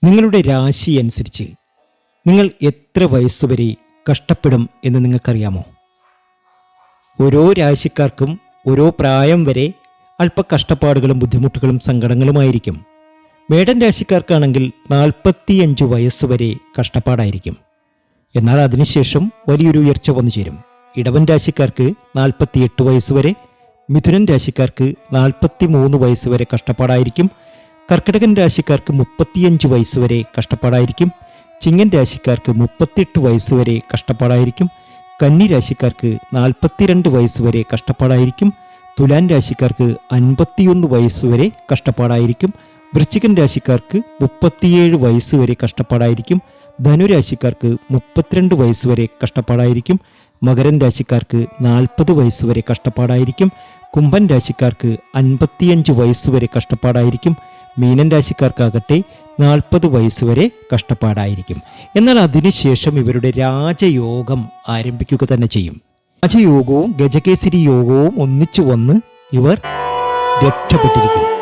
നിങ്ങളുടെ രാശി അനുസരിച്ച് നിങ്ങൾ എത്ര വയസ്സുവരെ കഷ്ടപ്പെടും എന്ന് നിങ്ങൾക്കറിയാമോ? ഓരോ രാശിക്കാർക്കും ഓരോ പ്രായം വരെ അല്പ കഷ്ടപ്പാടുകളും ബുദ്ധിമുട്ടുകളും സങ്കടങ്ങളുമായിരിക്കും. മേടൻ രാശിക്കാർക്കാണെങ്കിൽ 45 വയസ്സുവരെ കഷ്ടപ്പാടായിരിക്കും. എന്നാൽ അതിനുശേഷം വലിയൊരു ഉയർച്ച വന്നു ചേരും. ഇടവൻ രാശിക്കാർക്ക് 48 വയസ്സുവരെ, മിഥുനൻ രാശിക്കാർക്ക് 43 വയസ്സുവരെ കഷ്ടപ്പാടായിരിക്കും. കർക്കിടകൻ രാശിക്കാർക്ക് 35 വയസ്സുവരെ കഷ്ടപ്പാടായിരിക്കും. ചിങ്ങൻ രാശിക്കാർക്ക് 38 വയസ്സുവരെ കഷ്ടപ്പാടായിരിക്കും. കന്നി രാശിക്കാർക്ക് 42 വയസ്സുവരെ കഷ്ടപ്പാടായിരിക്കും. തുലാൻ രാശിക്കാർക്ക് 51 വയസ്സുവരെ കഷ്ടപ്പാടായിരിക്കും. വൃശ്ചികൻ രാശിക്കാർക്ക് 37 വയസ്സുവരെ കഷ്ടപ്പാടായിരിക്കും. ധനുരാശിക്കാർക്ക് 32 വയസ്സുവരെ കഷ്ടപ്പാടായിരിക്കും. മകരൻ രാശിക്കാർക്ക് 40 വയസ്സുവരെ കഷ്ടപ്പാടായിരിക്കും. കുംഭൻ രാശിക്കാർക്ക് 55 വയസ്സുവരെ കഷ്ടപ്പാടായിരിക്കും. മീനൻ രാശിക്കാർക്കാകട്ടെ 40 വയസ്സുവരെ കഷ്ടപ്പാടായിരിക്കും. എന്നാൽ അതിനുശേഷം ഇവരുടെ രാജയോഗം ആരംഭിക്കുക തന്നെ ചെയ്യും. രാജയോഗവും ഗജകേസരി യോഗവും ഒന്നിച്ചു വന്ന് ഇവർ രക്ഷപ്പെട്ടിരിക്കും.